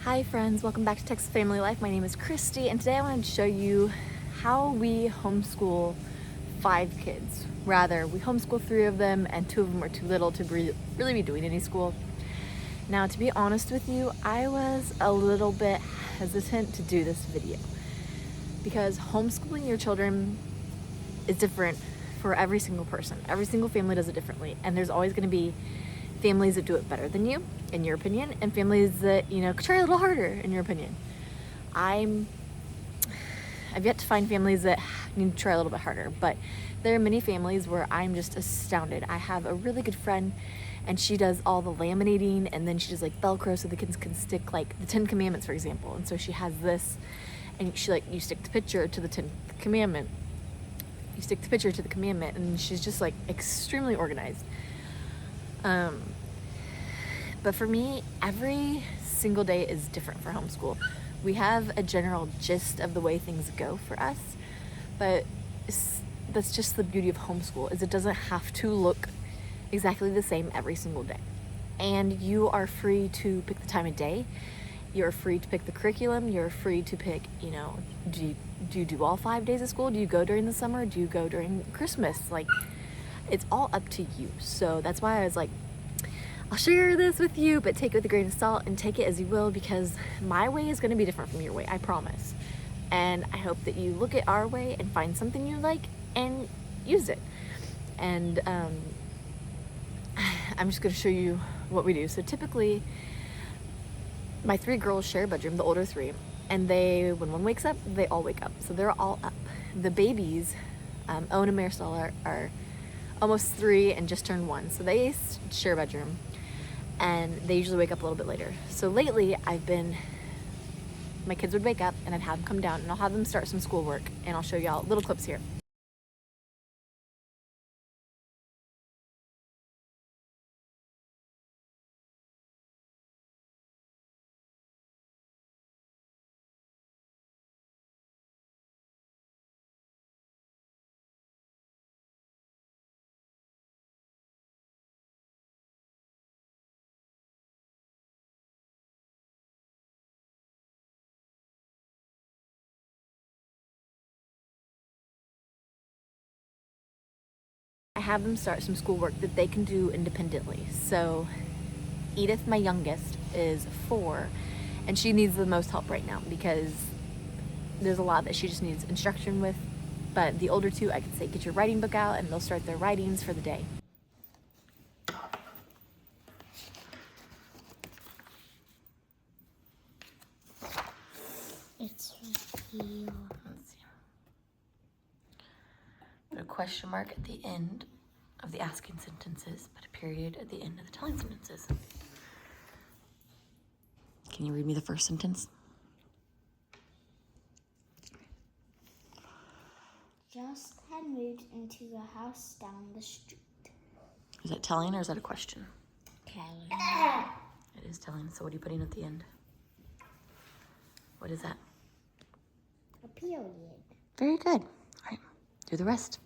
Hi friends, welcome back to Texas Family Life. My name is Kristy and today I wanted to show you how we homeschool 5 kids. Rather, we homeschool 3 of them and 2 of them are too little to really be doing any school. Now, to be honest with you, I was a little bit hesitant to do this video because homeschooling your children is different for every single person. Every single family does it differently, and there's always going to be families that do it better than you, in your opinion, and families that, try a little harder, in your opinion. I've yet to find families that need to try a little bit harder, but there are many families where I'm just astounded. I have a really good friend, and she does all the laminating, and then she does like Velcro so the kids can stick like the 10 Commandments, for example. And so she has this, and you stick the picture to the 10th commandment. You stick the picture to the commandment, and she's just like extremely organized. But for me, every single day is different for homeschool. We have a general gist of the way things go for us, but that's just the beauty of homeschool, is it doesn't have to look exactly the same every single day. And you are free to pick the time of day. You're free to pick the curriculum. You're free to pick, do you do all 5 days of school? Do you go during the summer? Do you go during Christmas? Like, it's all up to you. So that's why I was like, I'll share this with you, but take it with a grain of salt and take it as you will, because my way is going to be different from your way, I promise. And I hope that you look at our way and find something you like and use it. And I'm just going to show you what we do. So typically, my 3 girls share a bedroom, the older 3, and when one wakes up, they all wake up. So they're all up. The babies, Owen and Marisol, are almost 3 and just turned 1. So they share a bedroom, and they usually wake up a little bit later. So lately, my kids would wake up, and I'd have them come down, and I'll have them start some schoolwork, and I'll show y'all little clips here. I have them start some schoolwork that they can do independently. So Edith, my youngest, is 4, and she needs the most help right now because there's a lot that she just needs instruction with. But the older 2, I could say, get your writing book out, and they'll start their writings for the day. It's right here. Let's see. Put a question mark at the end of the asking sentences, put a period at the end of the telling sentences. Can you read me the first sentence? Just had moved into a house down the street. Is that telling or is that a question? Telling. It is telling. So what are you putting at the end? What is that? A period. Very good. All right, do the rest.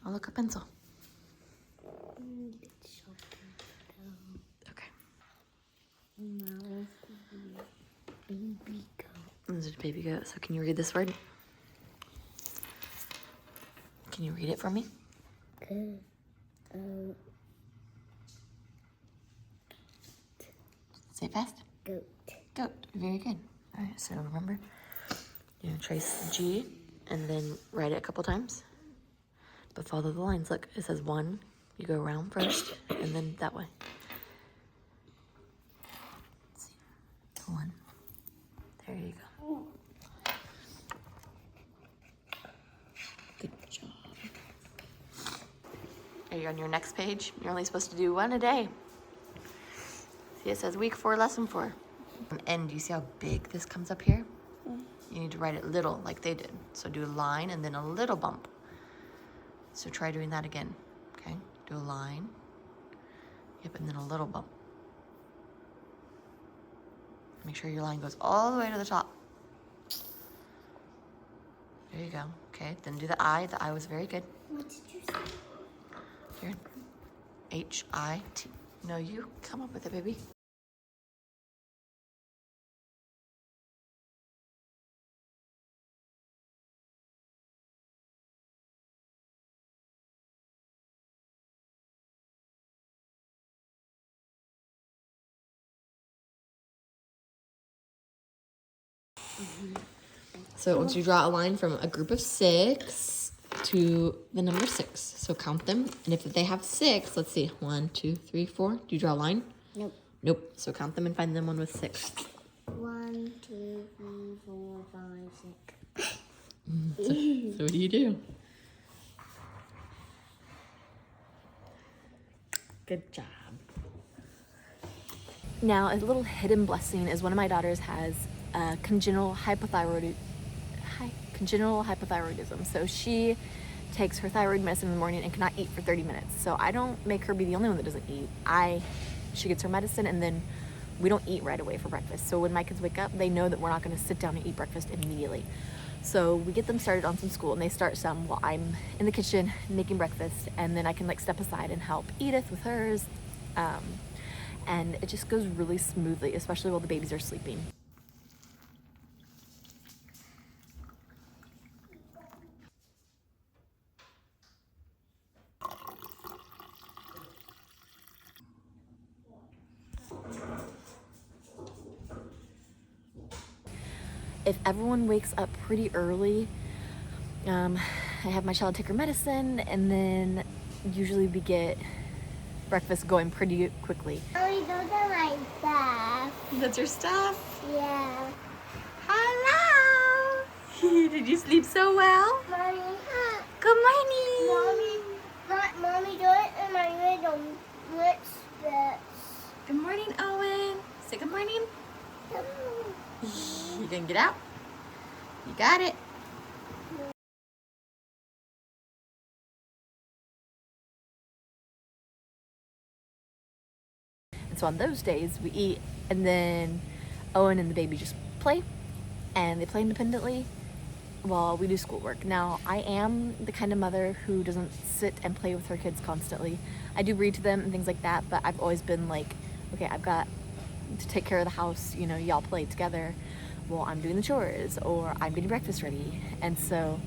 I'll look a pencil. Okay. Now baby goat. This is a baby goat. So can you read this word? Can you read it for me? Say it fast. Goat. Goat. Very good. All right, so remember, you're gonna trace the G and then write it a couple times. But follow the lines. Look, it says 1. You go around first, and then that way. Let's see. 1. There you go. Good job. Are you on your next page? You're only supposed to do 1 a day. See, it says week 4, lesson 4. And you see how big this comes up here? You need to write it little, like they did. So do a line and then a little bump. So try doing that again, okay? Do a line. Yep, and then a little bump. Make sure your line goes all the way to the top. There you go. Okay, then do the I. The I was very good. What did you say? Here. H-I-T. No, you come up with it, baby. So once you draw a line from a group of 6 to the number 6. So count them. And if they have 6, let's see. 1, 2, 3, 4. Do you draw a line? Nope. Nope. So count them and find them one with 6. 1, 2, 3, 4, 5, 6. So what do you do? Good job. Now, a little hidden blessing is one of my daughters has congenital hypothyroidism. So she takes her thyroid medicine in the morning and cannot eat for 30 minutes. So I don't make her be the only one that doesn't eat. She gets her medicine and then we don't eat right away for breakfast. So when my kids wake up, they know that we're not going to sit down and eat breakfast immediately. So we get them started on some school and they start some while I'm in the kitchen making breakfast, and then I can like step aside and help Edith with hers. And it just goes really smoothly, especially while the babies are sleeping. If everyone wakes up pretty early, I have my child take her medicine, and then usually we get breakfast going pretty quickly. Oh, those are my stuff. That's your stuff? Yeah. Hello! Did you sleep so well? Mommy, Good morning! Mommy, do it in my little footsteps. Good morning, Owen. Say good morning. You gonna get out? You got it. And so on those days we eat, and then Owen and the baby just play, and they play independently while we do schoolwork. Now, I am the kind of mother who doesn't sit and play with her kids constantly. I do read to them and things like that, but I've always been like, okay, I've got to take care of the house, you know, y'all play together while I'm doing the chores or I'm getting breakfast ready. And so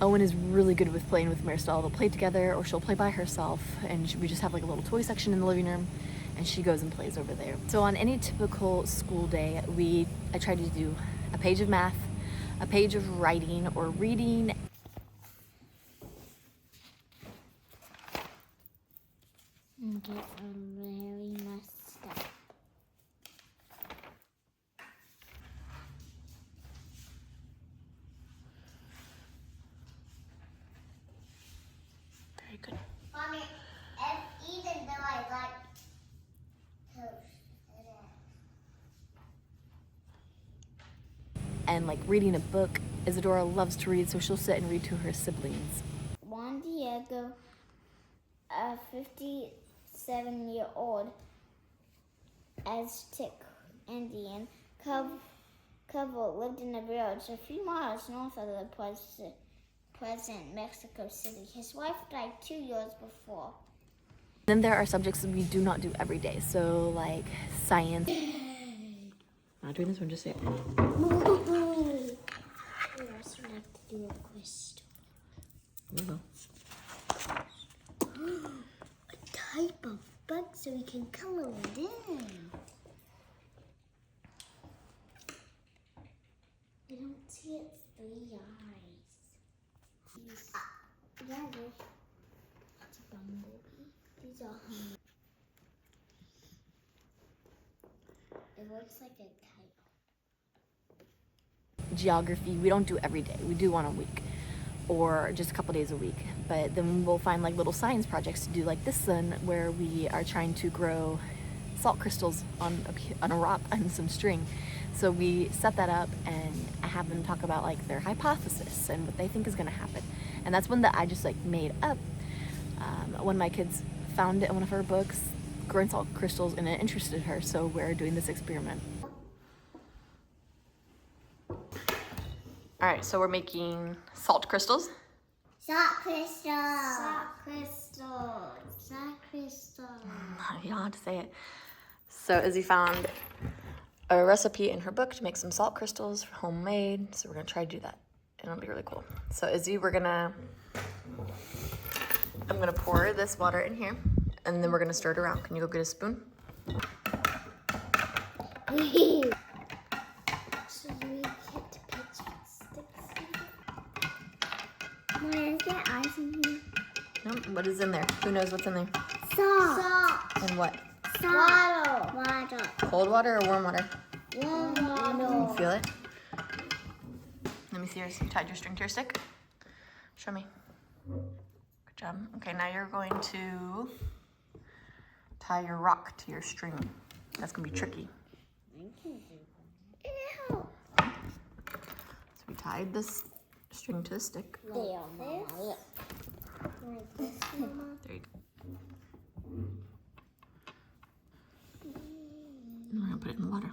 Owen is really good with playing with Marisol. They'll play together or she'll play by herself, and we just have like a little toy section in the living room and she goes and plays over there. So on any typical school day, I try to do a page of math, a page of writing or reading. And get very messed up. Very good. Mommy, even though I like toast, And like reading a book, Isadora loves to read, so she'll sit and read to her siblings. Juan Diego, a 57-year-old Aztec Indian couple lived in a village a few miles north of the present Mexico City. His wife died 2 years before. Then there are subjects that we do not do every day, so like science. Not doing this one, just say it. We also like to do a quiz. We will. A type of bug, so we can color it in. I don't see its 3 eyes. Yeah, it's a bumblebee. These are It looks like a type. Geography, we don't do every day. We do one a week or just a couple days a week. But then we'll find like little science projects to do, like this one where we are trying to grow salt crystals on a rock and some string. So we set that up and I have them talk about like their hypothesis and what they think is going to happen. And that's one that I just like made up. One of my kids found it in one of her books, growing salt crystals, and it interested her. So we're doing this experiment. All right, so we're making salt crystals. Salt crystals. Salt crystals. Salt crystals. You don't have to say it. So Izzy found a recipe in her book to make some salt crystals for homemade. So we're gonna try to do that. And it'll be really cool. So Izzy, I'm gonna pour this water in here and then we're gonna stir it around. Can you go get a spoon? So we get to pitch sticks. Mom, is there ice in here? Nope. What is in there? Who knows what's in there? Salt. Salt. And what? Water. Water. Cold water or warm water? Warm Can water. you feel it? Let me see yours. You tied your string to your stick? Show me. Good job. Okay, now you're going to tie your rock to your string. That's gonna be tricky. Ew. So we tied this string to the stick. There, Mama. Like this, Mama. There you go. And we're gonna put it in the water.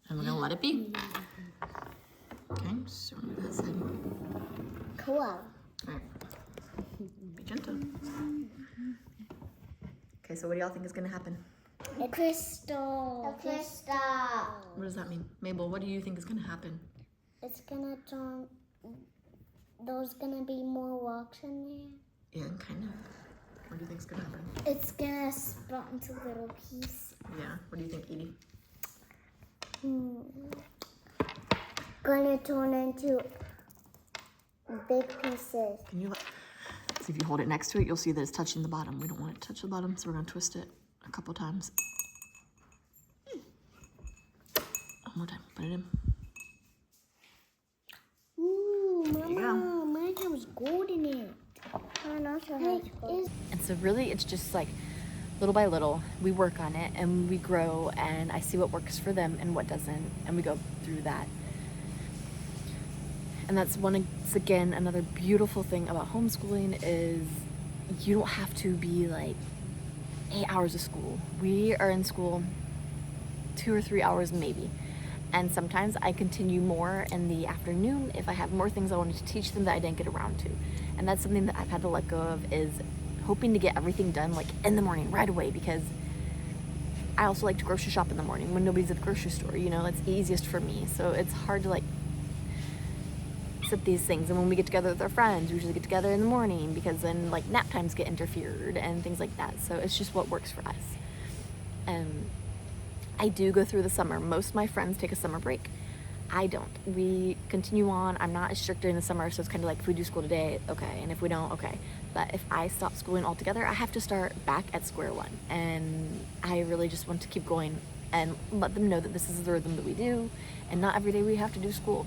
And we're gonna let it be. Okay, so we're gonna move that side. Cool. All right. Be gentle. Okay, so what do y'all think is gonna happen? A crystal. A crystal. What does that mean? Mabel, what do you think is gonna happen? It's gonna turn. There's gonna be more rocks in there. Yeah, kind of. What do you think is gonna happen? It's gonna split into little pieces. Yeah, what do you think, Edie? Gonna turn into big pieces. Can you see if you hold it next to it, you'll see that it's touching the bottom. We don't want it to touch the bottom, so we're gonna twist it a couple times. One more time, put it in. Ooh, you go. Mama, mine has gold in it. Mine also has gold. And so really it's just like little by little, we work on it and we grow and I see what works for them and what doesn't, and we go through that. And that's once again, another beautiful thing about homeschooling is you don't have to be like 8 hours of school. We are in school 2 or 3 hours maybe. And sometimes I continue more in the afternoon if I have more things I wanted to teach them that I didn't get around to. And that's something that I've had to let go of, is hoping to get everything done like in the morning right away, because I also like to grocery shop in the morning when nobody's at the grocery store, you know, it's easiest for me. So it's hard to like set these things. And when we get together with our friends, we usually get together in the morning because then like nap times get interfered and things like that. So it's just what works for us. And I do go through the summer. Most of my friends take a summer break. I don't. We continue on. I'm not as strict during the summer, so it's kind of like if we do school today, okay, and if we don't, okay. But if I stop schooling altogether, I have to start back at square one. And I really just want to keep going and let them know that this is the rhythm that we do, and not every day we have to do school.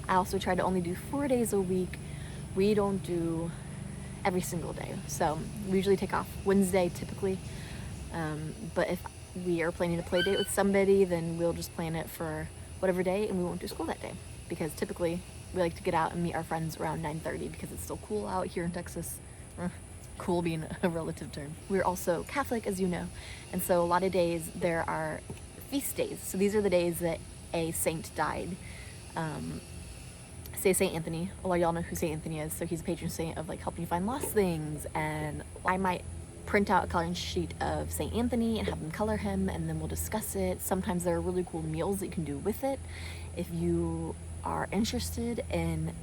I also try to only do 4 days a week. We don't do every single day. So we usually take off Wednesday typically. But if we are planning a play date with somebody, then we'll just plan it for whatever day and we won't do school that day, because typically we like to get out and meet our friends around 9:30 because it's still cool out here in Texas. Cool being a relative term. We're also Catholic, as you know, and so a lot of days there are feast days. So these are the days that a saint died. Say St. Anthony. A lot of y'all know who St. Anthony is. So he's a patron saint of like helping you find lost things. And I might print out a coloring sheet of St. Anthony and have them color him, and then we'll discuss it. Sometimes there are really cool meals that you can do with it. If you are interested in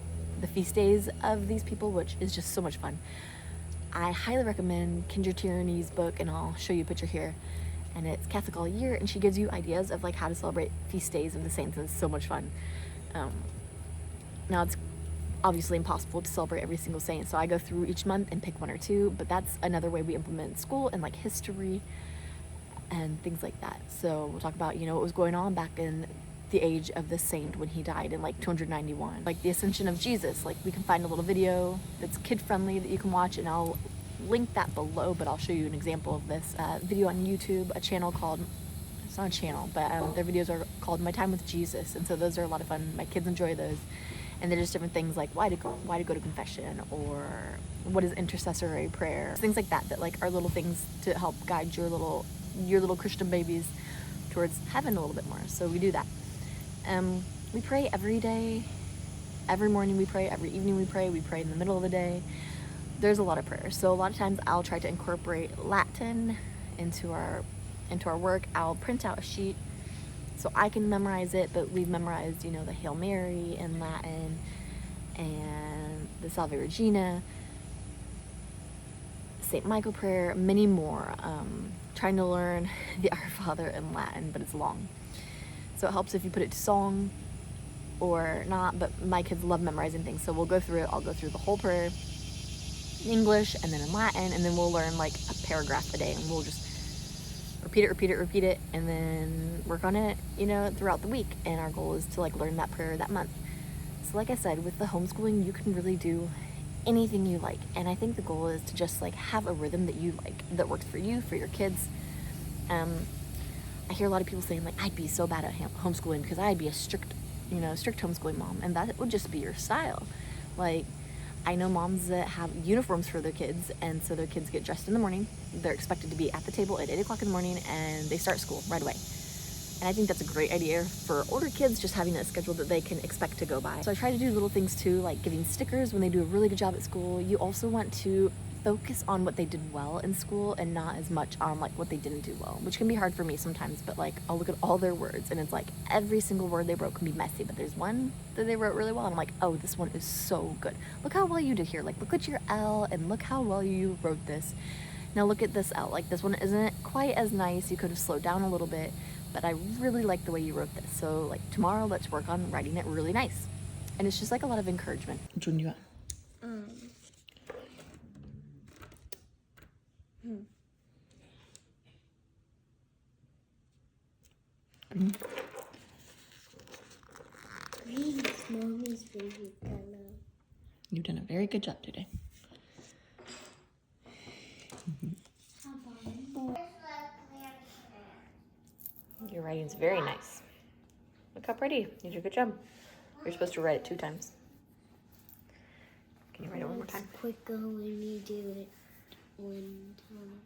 the feast days of these people, which is just so much fun, I highly recommend Kendra Tierney's book, and I'll show you a picture here. And it's Catholic All Year, and she gives you ideas of like how to celebrate feast days of the saints, and it's so much fun. Now it's obviously impossible to celebrate every single saint, so I go through each month and pick 1 or 2, but that's another way we implement school and like history and things like that. So we'll talk about, you know, what was going on back in the age of the saint when he died in like 291, like the Ascension of Jesus. Like we can find a little video that's kid friendly that you can watch, and I'll link that below, but I'll show you an example of this video on YouTube, a channel called, it's not a channel, but their videos are called My Time with Jesus, and so those are a lot of fun. My kids enjoy those. And they're just different things like why to go to confession, or what is intercessory prayer, things like that, that like are little things to help guide your little Christian babies towards heaven a little bit more. So we do that. We pray every day. Every morning we pray, every evening we pray in the middle of the day. There's a lot of prayers. So a lot of times I'll try to incorporate Latin into our work. I'll print out a sheet so I can memorize it, but we've memorized, the Hail Mary in Latin and the Salve Regina, St. Michael prayer, many more. Trying to learn the Our Father in Latin, but it's long. So it helps if you put it to song or not, but my kids love memorizing things. So we'll go through it. I'll go through the whole prayer in English and then in Latin, and then we'll learn like a paragraph a day, and we'll just repeat it, and then work on it, throughout the week. And our goal is to like learn that prayer that month. So like I said, with the homeschooling, you can really do anything you like. And I think the goal is to just like have a rhythm that you like, that works for you, for your kids. I hear a lot of people saying like, I'd be so bad at homeschooling because I'd be a strict homeschooling mom, and that would just be your style. Like, I know moms that have uniforms for their kids, and so their kids get dressed in the morning. They're expected to be at the table at 8 o'clock in the morning, and they start school right away. And I think that's a great idea for older kids, just having a schedule that they can expect to go by. So I try to do little things too, like giving stickers when they do a really good job at school. You also want to focus on what they did well in school and not as much on like what they didn't do well, which can be hard for me sometimes. But like, I'll look at all their words, and it's like every single word they wrote can be messy, but there's one that they wrote really well, and I'm like, oh, this one is so good. Look how well you did here. Like, look at your L, and look how well you wrote this. Now look at this L. Like, this one isn't quite as nice. You could have slowed down a little bit, but I really like the way you wrote this. So like, tomorrow let's work on writing it really nice. And it's just like a lot of encouragement. Which one do you want? Green. Green is Mommy's favorite color. You've done a very good job today. Your writing's very nice. Look how pretty. You did a good job. You're supposed to write it 2 times. Can you write it one more time? It's quicker when you do it one time.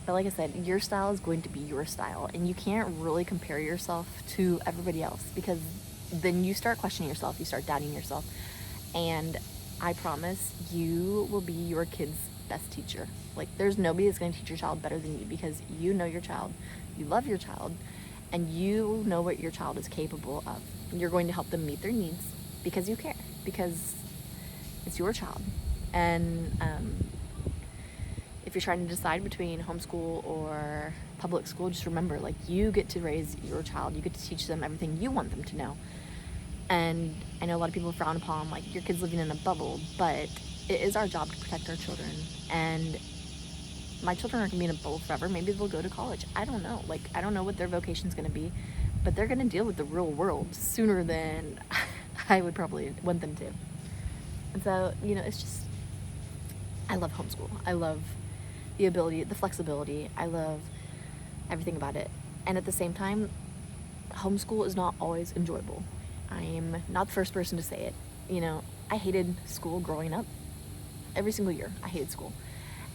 But like I said, your style is going to be your style, and you can't really compare yourself to everybody else, because then you start questioning yourself, you start doubting yourself. And I promise you will be your kid's best teacher. Like, there's nobody that's going to teach your child better than you, because you know your child, you love your child, and you know what your child is capable of. You're going to help them meet their needs because you care, because it's your child. And if you're trying to decide between homeschool or public school, just remember, like, you get to raise your child. You get to teach them everything you want them to know. And I know a lot of people frown upon, like, your kid's living in a bubble, but it is our job to protect our children. And my children aren't going to be in a bubble forever. Maybe they'll go to college. I don't know. Like, I don't know what their vocation's going to be, but they're going to deal with the real world sooner than I would probably want them to. And so, it's just, I love homeschool. I love the ability, the flexibility. I love everything about it. And at the same time, homeschool is not always enjoyable. I am not the first person to say it. I hated school growing up. Every single year, I hated school.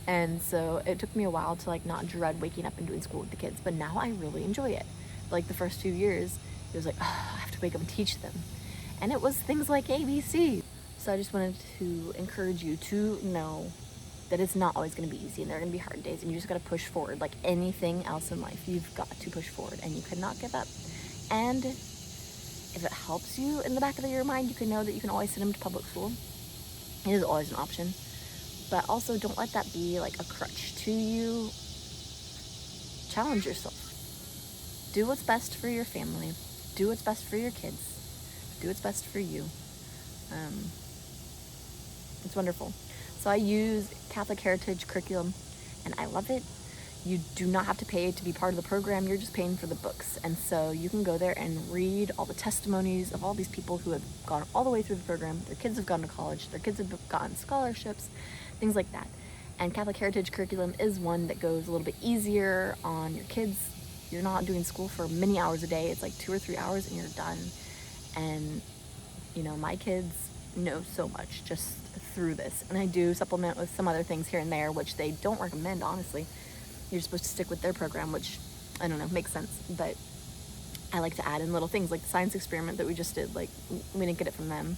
And so it took me a while to, like, not dread waking up and doing school with the kids. But now I really enjoy it. Like, the first few years, it was like, oh, I have to wake up and teach them. And it was things like ABC. So I just wanted to encourage you to know that it's not always going to be easy, and there are going to be hard days, and you just got to push forward. Like anything else in life, you've got to push forward, and you cannot give up. And if it helps you in the back of your mind, you can know that you can always send them to public school. It is always an option. But also, don't let that be like a crutch to you. Challenge yourself. Do what's best for your family. Do what's best for your kids. Do what's best for you. It's wonderful. So I use Catholic Heritage curriculum, and I love it. You do not have to pay to be part of the program. You're just paying for the books. And so you can go there and read all the testimonies of all these people who have gone all the way through the program. Their kids have gone to college. Their kids have gotten scholarships, things like that. And Catholic Heritage curriculum is one that goes a little bit easier on your kids. You're not doing school for many hours a day. It's like 2 or 3 hours and you're done. And, my kids know so much just through this. And I do supplement with some other things here and there, which they don't recommend, honestly. You're supposed to stick with their program, which, I don't know, makes sense. But I like to add in little things like the science experiment that we just did. Like, we didn't get it from them.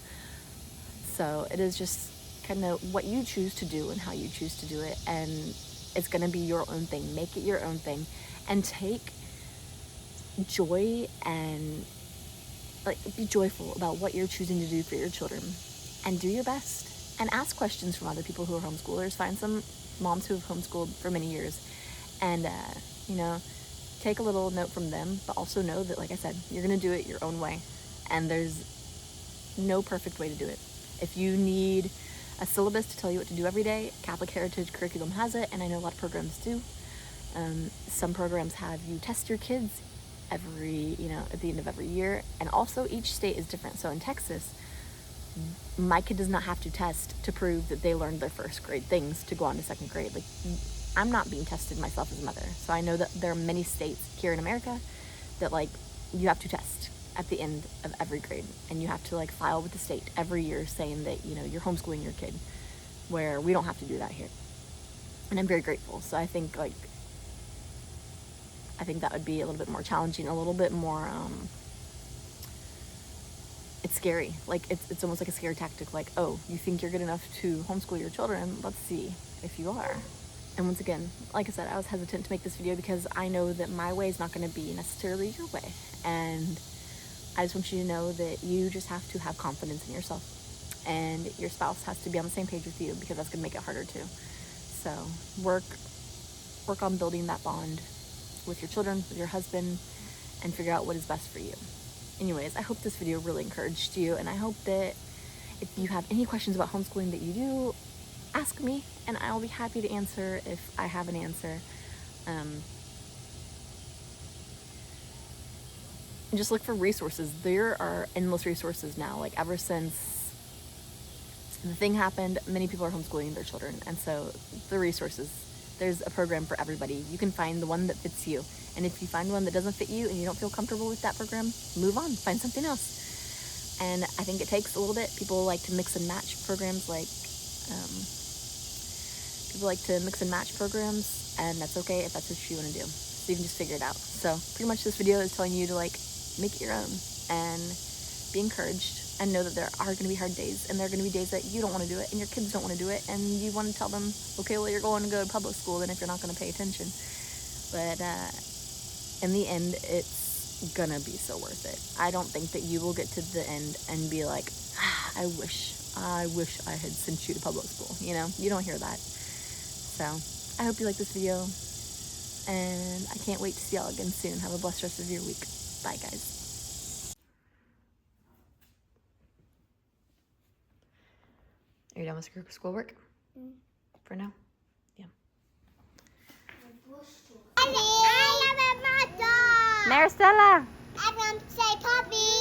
So it is just kind of what you choose to do and how you choose to do it. And it's going to be your own thing. Make it your own thing. And take joy and like be joyful about what you're choosing to do for your children. And do your best. And ask questions from other people who are homeschoolers. Find some moms who have homeschooled for many years. And, you know, take a little note from them. But also know that, like I said, you're going to do it your own way. And there's no perfect way to do it. If you need a syllabus to tell you what to do every day, Catholic Heritage Curriculum has it, and I know a lot of programs do. Some programs have you test your kids at the end of every year, and also each state is different. So in Texas, my kid does not have to test to prove that they learned their first grade things to go on to second grade. Like, I'm not being tested myself as a mother, so I know that there are many states here in America that like you have to test at the end of every grade, and you have to like file with the state every year saying that, you know, you're homeschooling your kid, where we don't have to do that here. And I'm very grateful. So I think that would be a little bit more challenging, a little bit more it's scary. Like it's almost like a scary tactic, like, oh, you think you're good enough to homeschool your children, let's see if you are. And once again, like I said, I was hesitant to make this video because I know that my way is not going to be necessarily your way, and I just want you to know that you just have to have confidence in yourself, and your spouse has to be on the same page with you, because that's going to make it harder too. So work on building that bond with your children, with your husband, and figure out what is best for you. Anyways, I hope this video really encouraged you, and I hope that if you have any questions about homeschooling that you do, ask me, and I'll be happy to answer if I have an answer. Just look for resources. There are endless resources now. Like, ever since the thing happened, many people are homeschooling their children, and so the resources, there's a program for everybody. You can find the one that fits you, and if you find one that doesn't fit you and you don't feel comfortable with that program, move on, find something else. And I think it takes a little bit. People like to mix and match programs, and that's okay if that's what you want to do. So you can just figure it out. So pretty much this video is telling you to like make it your own and be encouraged, and know that there are going to be hard days, and there are going to be days that you don't want to do it and your kids don't want to do it, and you want to tell them, okay, well, you're going to go to public school then if you're not going to pay attention. But in the end, it's gonna be so worth it. I don't think that you will get to the end and be like, I wish I had sent you to public school. You know, you don't hear that. So I hope you like this video, and I can't wait to see y'all again soon. Have a blessed rest of your week. Bye, guys. Are you done with group schoolwork? For now? Yeah. I am a mother. Maricela! I want to say puppy.